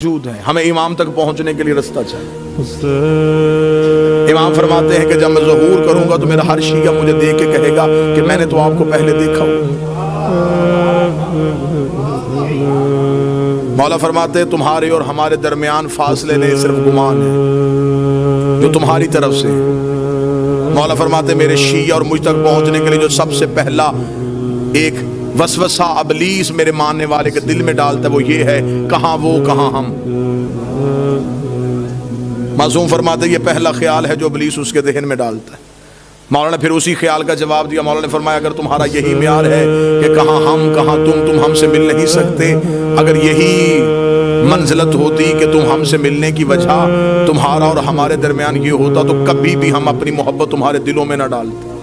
موجود ہیں، ہمیں امام تک پہنچنے کے لیے رستہ چاہیے۔ امام فرماتے ہیں کہ جب میں ظہور کروں گا تو میرا ہر شیعہ مجھے دیکھ کے کہے گا کہ میں نے تو آپ کو پہلے دیکھا ہوں۔ مولا فرماتے ہیں تمہارے اور ہمارے درمیان فاصلے نہیں، صرف گمان ہے جو تمہاری طرف سے ہے۔ مولا فرماتے ہیں میرے شیعہ اور مجھ تک پہنچنے کے لیے جو سب سے پہلا ایک وسوسہ ابلیس میرے ماننے والے کے دل میں ڈالتا ہے وہ یہ ہے، کہاں وہ کہاں ہم۔ معصوم فرماتے ہیں یہ پہلا خیال ہے جو ابلیس اس کے ذہن میں ڈالتا ہے۔ مولا نے پھر اسی خیال کا جواب دیا، مولا نے فرمایا اگر تمہارا یہی معیار ہے کہ کہاں ہم کہاں تم ہم سے مل نہیں سکتے، اگر یہی منزلت ہوتی کہ تم ہم سے ملنے کی وجہ تمہارا اور ہمارے درمیان یہ ہوتا تو کبھی بھی ہم اپنی محبت تمہارے دلوں میں نہ ڈالتے۔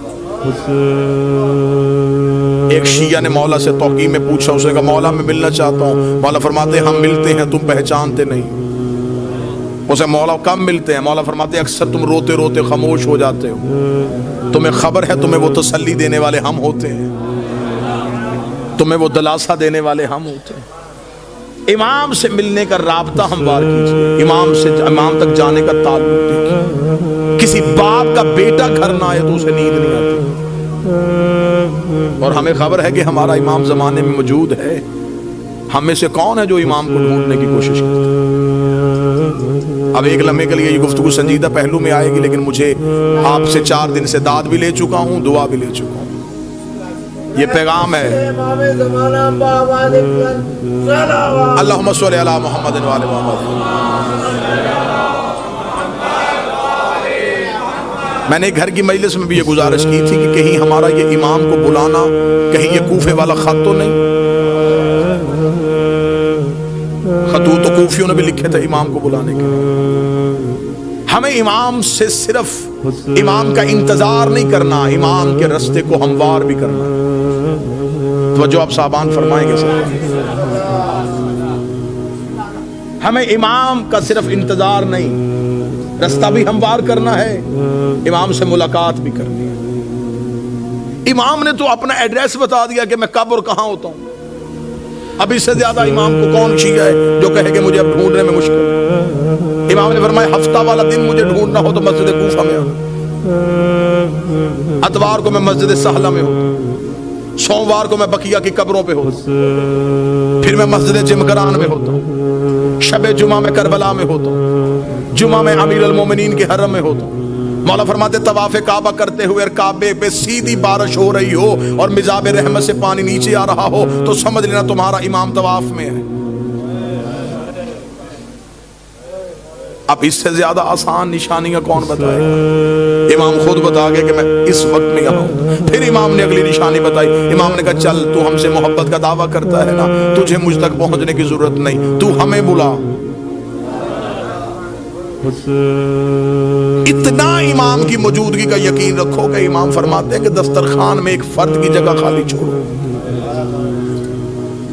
ایک شیعہ نے مولا سے توقیع میں پوچھا، اس نے کہا مولا میں ملنا چاہتا ہوں۔ مولا فرماتے ہیں ہم ملتے ہیں تم پہچانتے نہیں۔ اسے مولا کم ملتے ہیں، مولا فرماتے ہیں اکثر تم روتے روتے خاموش ہو جاتے ہو، تمہیں خبر ہے تمہیں وہ تسلی دینے والے ہم ہوتے ہیں، تمہیں وہ دلاسا دینے والے ہم ہوتے ہیں۔ امام سے ملنے کا رابطہ ہموار کیجئے، امام تک جانے کا تعلق دیکھیے۔ کسی باپ کا بیٹا گھر نہ آئے تو اسے نیند نہیں آتی، اور ہمیں خبر ہے کہ ہمارا امام زمانے میں موجود ہے۔ ہم میں سے کون ہے جو امام کو ڈھونڈنے کی کوشش کرتا ہے؟ اب ایک لمحے کے لیے یہ گفتگو سنجیدہ پہلو میں آئے گی، لیکن مجھے آپ سے 4 دن سے داد بھی لے چکا ہوں، دعا بھی لے چکا ہوں۔ یہ پیغام ہے اللہم صلی علی محمد و آل محمد۔ میں نے گھر کی مجلس میں بھی یہ گزارش کی تھی کہ کہیں ہمارا یہ امام کو بلانا کہیں یہ کوفے والا خط تو نہیں۔ خطوط تو کوفیوں نے بھی لکھے تھے امام کو بلانے کے لیے۔ ہمیں امام سے صرف امام کا انتظار نہیں کرنا، امام کے رستے کو ہموار بھی کرنا۔ توجہ آپ صاحبان فرمائیں گے سب۔ ہمیں امام کا صرف انتظار نہیں، رستہ بھی ہموار کرنا ہے، امام سے ملاقات بھی کرنی ہے۔ امام نے تو اپنا ایڈریس بتا دیا کہ میں کب اور کہاں ہوتا ہوں۔ اب اس سے زیادہ امام کو کون شیعہ ہے جو کہے کہ مجھے اب ڈھونڈنے میں مشکل ہے؟ امام نے فرمایا ہفتہ والا دن مجھے ڈھونڈنا ہو تو مسجد کوفہ میں ہوتا، اتوار کو میں مسجد سہلہ میں ہوتا، سوموار کو میں بقیہ کی قبروں پہ ہوتا، پھر میں مسجد جمگران میں ہوتا ہوں، شب جمعہ میں کربلا میں ہوتا ہوں، جمعہ میں امیر المومنین کے حرم میں ہوتا ہوں۔ مولا فرماتے طواف کعبہ کرتے ہوئے کعبے پہ سیدھی بارش ہو رہی ہو اور مزاب رحمت سے پانی نیچے آ رہا ہو تو سمجھ لینا تمہارا امام طواف میں ہے۔ اب اس سے زیادہ آسان نشانیاں کون بتائے گا؟ امام خود بتا گئے کہ میں اس وقت میں یہاں ہوں۔ پھر امام نے اگلی نشانی بتائی، امام نے کہا چل تو ہم سے محبت کا دعویٰ کرتا ہے نا، تجھے مجھ تک پہنچنے کی ضرورت نہیں، تو ہمیں بلا۔ اتنا امام کی موجودگی کا یقین رکھو کہ امام فرماتے ہیں کہ دسترخوان میں ایک فرد کی جگہ خالی چھوڑو۔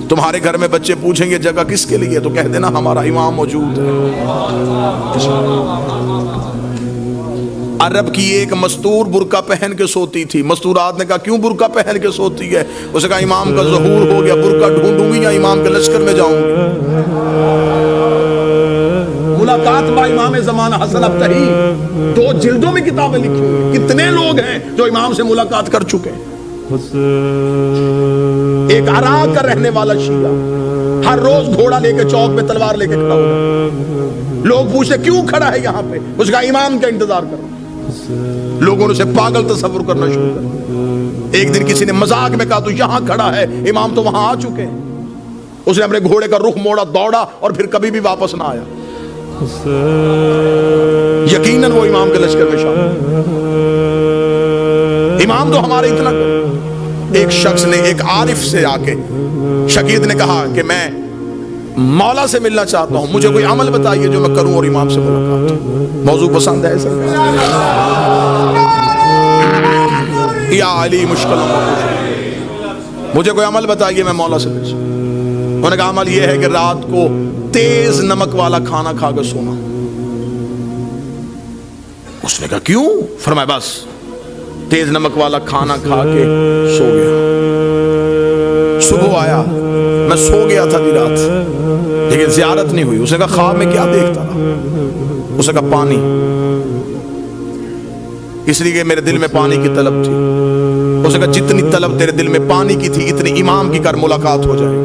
تمہارے گھر میں بچے پوچھیں گے جگہ کس کے لیے تو کہہ دینا ہمارا امام موجود ہے۔ عرب کی ایک مستور برقع پہن کے سوتی تھی، مستورات نے کہا کیوں برقع پہن کے سوتی ہے؟ اسے کہا امام کا ظہور ہو گیا، برقع ڈھونڈوں گی یا امام کے لشکر میں جاؤں گی؟ ملاقات با امام زمانہ حسن ابتہی 2 جلدوں میں کتابیں لکھی ہوئی، کتنے لوگ ہیں جو امام سے ملاقات کر چکے ہیں۔ ایک عراق کا رہنے والا شیعہ ہر روز گھوڑا لے کے چوک پہ تلوار لے کے کھڑا ہوا، لوگ پوچھتے کیوں کھڑا ہے یہاں پہ؟ اس کا امام کا انتظار کرو۔ لوگوں نے اسے پاگل تصور کرنا شروع کر۔ ایک دن کسی نے مذاق میں کہا تو یہاں کھڑا ہے، امام تو وہاں آ چکے ہیں۔ اس نے اپنے گھوڑے کا رخ موڑا، دوڑا اور پھر کبھی بھی واپس نہ آیا۔ یقیناً وہ امام کے لشکر میں شامل۔ امام تو ہمارے اتنا کر۔ ایک شخص نے ایک عارف سے آ کے شاگرد نے کہا کہ میں مولا سے ملنا چاہتا ہوں، مجھے کوئی عمل بتائیے جو میں کروں اور امام سے ملاقات۔ موضوع پسند ہے سر؟ یا علی مشکل، مجھے کوئی عمل بتائیے میں مولا سے مل سکوں۔ انہوں نے کہا عمل یہ ہے کہ رات کو تیز نمک والا کھانا کھا کے سونا۔ اس نے کہا کیوں؟ فرمایا بس تیز نمک والا کھانا کھا کے سو گیا، صبح آیا میں سو گیا تھا دی رات، لیکن زیارت نہیں ہوئی. اس نے کہا خواب میں کیا دیکھتا رہا؟ اس نے کہا پانی، اس لیے کہ میرے دل میں پانی کی طلب تھی. اس نے کہا جتنی طلب تیرے دل میں پانی کی تھی اتنی امام کی کر ملاقات ہو جائے.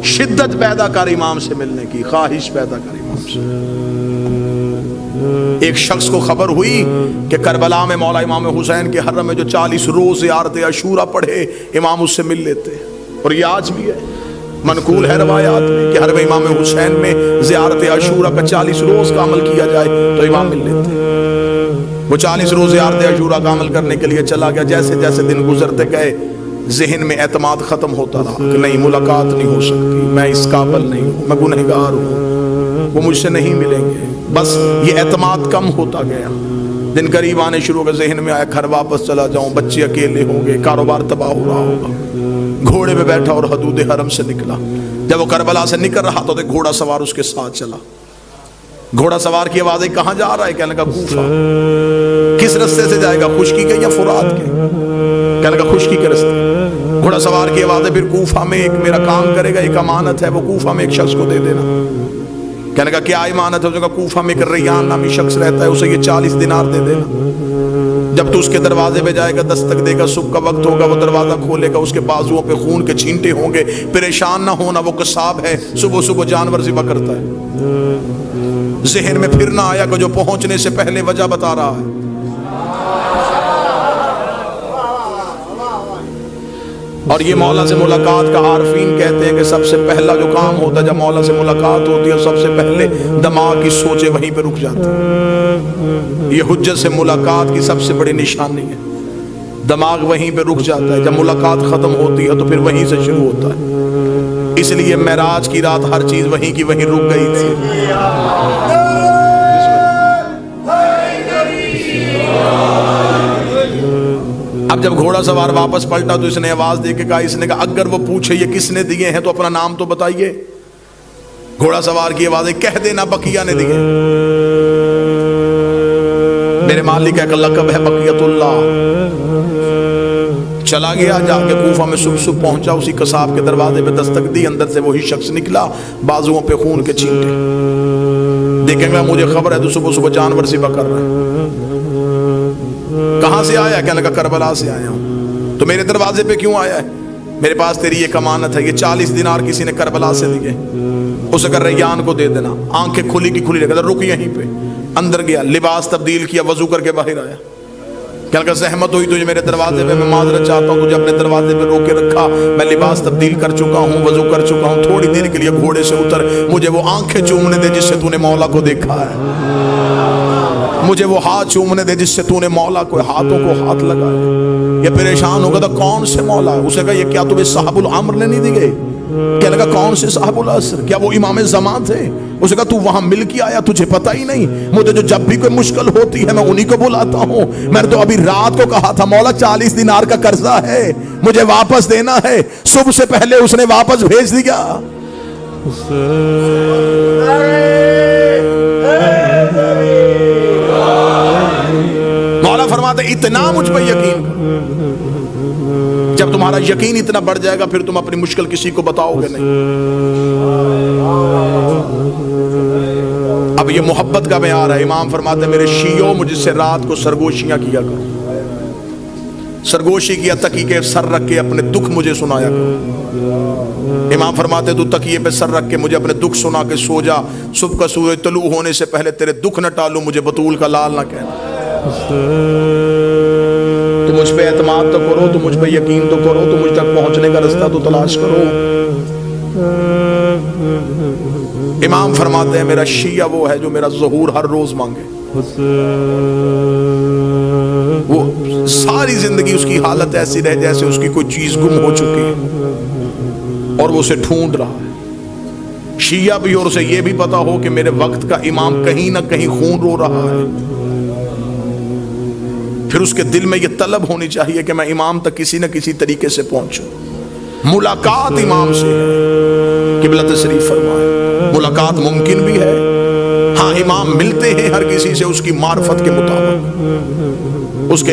شدت پیدا کر امام سے ملنے کی، خواہش پیدا کر امام سے. ایک شخص کو خبر ہوئی کہ کربلا میں مولا امام حسین کے حرم میں جو 40 روز زیارت عاشورہ پڑھے امام اس سے مل لیتے. اور یہ آج بھی ہے، منقول ہے روایات میں کہ حرم امام حسین میں زیارت عاشورہ کا 40 روز کا عمل کیا جائے تو امام مل لیتے. وہ 40 روز زیارت عاشورہ کا عمل کرنے کے لیے چلا گیا. جیسے جیسے دن گزرتے گئے ذہن میں اعتماد ختم ہوتا رہا کہ نہیں، ملاقات نہیں ہو سکتی، میں اس قابل نہیں ہوں، میں گنہگار ہوں، وہ مجھ سے نہیں ملیں گے. بس یہ اعتماد کم ہوتا گیا. دن قریب آنے شروع ہو گئے، ذہن میں آیا گھر واپس چلا جاؤں، بچے اکیلے ہوں گے، کاروبار تباہ ہو رہا ہوگا. گھوڑے پہ بیٹھا اور حدود حرم سے نکلا. جب وہ کربلا سے نکل رہا تو ایک گھوڑا سوار اس کے ساتھ چلا. گھوڑا سوار کی آواز آئی کہاں جا رہا ہے؟ کہنے لگا کوفہ. کس رستے سے جائے گا، خشکی کے یا فرات کے؟ کہنے لگا خشکی کے رستے. گھوڑا سوار کی آواز ہے پھر کوفہ میں ایک میرا کام کرے گا، ایک امانت ہے، وہ کوفہ میں ایک شخص کو دے دینا. کہنے لگا کیا امانت ہے؟ اس نے کہا کوفہ میں ایک ریان نامی شخص رہتا ہے، اسے یہ 40 دینار دے دینا. جب تو اس کے دروازے پہ جائے گا، دستک دے گا، صبح کا وقت ہوگا، وہ دروازہ کھولے گا، اس کے بازوؤں پہ خون کے چھینٹے ہوں گے. پریشان نہ ہونا، وہ قصاب ہے، صبح صبح جانور ذبح کرتا ہے. ذہن میں پھر نہ آیا کہ جو پہنچنے سے پہلے وجہ بتا رہا ہے. اور یہ مولا سے ملاقات کا عارفین کہتے ہیں کہ سب سے پہلا جو کام ہوتا ہے جب مولا سے ملاقات ہوتی ہے، سب سے پہلے دماغ کی سوچیں وہیں پہ رک جاتی ہیں. یہ حجت سے ملاقات کی سب سے بڑی نشانی ہے. دماغ وہیں پہ رک جاتا ہے. جب ملاقات ختم ہوتی ہے تو پھر وہیں سے شروع ہوتا ہے. اس لیے معراج کی رات ہر چیز وہیں کی وہیں رک گئی تھی. اب جب گھوڑا سوار واپس پلٹا تو اس نے آواز دے کے کہا، اس نے کہا اگر وہ پوچھے یہ کس نے دیے ہیں تو اپنا نام تو بتائیے. گھوڑا سوار کی آواز ہے کہہ دینا بقیہ نے دیے. میرے مالک کا لقب ہے بقیت اللہ. چلا گیا، جا کے کوفہ میں صبح پہنچا. اسی قصاب کے دروازے پہ دستک دی، اندر سے وہی شخص نکلا، بازوؤں پہ خون کے چھینٹے. دیکھیں گا مجھے خبر ہے تو صبح صبح جانور ذبح کر رہا ہے. کہاں سے آیا؟ کہنے لگا کربلا سے آیا ہوں. تو میرے دروازے پہ کیوں آیا ہے؟ میرے پاس تیری ایک امانت ہے، یہ 40 دینار کسی نے کربلا سے دیے، اسے کر ریان کو دے دینا. آنکھیں کھلی کی کھلی رکھ، رک یہیں پہ. اندر گیا، لباس تبدیل کیا، وضو کر کے باہر آیا. کہنے لگا زحمت ہوئی تجھے میرے دروازے پہ، میں معذرت چاہتا ہوں، تجھے اپنے دروازے پہ روک کے رکھا. میں لباس تبدیل کر چکا ہوں، وضو کر چکا ہوں. تھوڑی دیر کے لیے گھوڑے سے اتر، مجھے وہ آنکھیں چومنے دے جس سے تو نے مولا کو دیکھا ہے. مجھے وہ ہاتھ چومنے دے جس سے تو نے مولا کو ہاتھوں کو ہاتھ لگایا. یہ پریشان ہوگا تھا کون سے مولا ہے؟ اسے کہا یہ کیا تمہیں صاحب العمر نے نہیں دی گئی؟ کہنے لگا کون سے صاحب العصر؟ کیا وہ امام زمان تھے؟ اسے کہا تو وہاں مل کے آیا، تجھے پتہ ہی نہیں؟ مجھے جو جب بھی کوئی مشکل ہوتی ہے میں انہی کو بلاتا ہوں. میں نے تو ابھی رات کو کہا تھا مولا 40 دینار کا قرضہ ہے، مجھے واپس دینا ہے. صبح سے پہلے اس نے واپس بھیج دیا. مولا فرماتے اتنا مجھ پہ یقین. جب تمہارا یقین اتنا بڑھ جائے گا پھر تم اپنی مشکل کسی کو بتاؤ گے نہیں. اب یہ محبت کا معیار ہے. امام فرماتے ہیں میرے شیعوں مجھ سے رات کو سرگوشیاں کیا کرو. سرگوشی کیا، تکیے کے سر رکھ کے اپنے دکھ مجھے سنایا کرو. امام فرماتے تو تکیے پہ سر رکھ کے مجھے اپنے دکھ سنا کے سو جا. صبح کا سورج طلوع ہونے سے پہلے تیرے دکھ نہ ٹالوں، مجھے بطول کا لال نہ کہنا. تو مجھ پہ اعتماد تو کرو، تو مجھ پہ یقین تو کرو، تو مجھ تک پہنچنے کا رستہ تو تلاش کرو. امام فرماتے ہیں میرا شیعہ وہ ہے جو میرا ظہور ہر روز مانگے. وہ ساری زندگی اس کی حالت ایسی رہے جیسے اس کی کوئی چیز گم ہو چکی ہے اور وہ اسے ڈھونڈ رہا ہے. شیعہ بھی اور اسے یہ بھی پتا ہو کہ میرے وقت کا امام کہیں نہ کہیں خون رو رہا ہے. پھر اس کے دل میں یہ طلب ہونی چاہیے کہ میں امام تک کسی نہ کسی طریقے سے پہنچوں. ملاقات امام سے ہے. قبلہ تشریف فرمائے ملاقات ممکن بھی ہے. ہاں امام ملتے ہیں ہر کسی سے اس کی معرفت کے مطابق، اس کے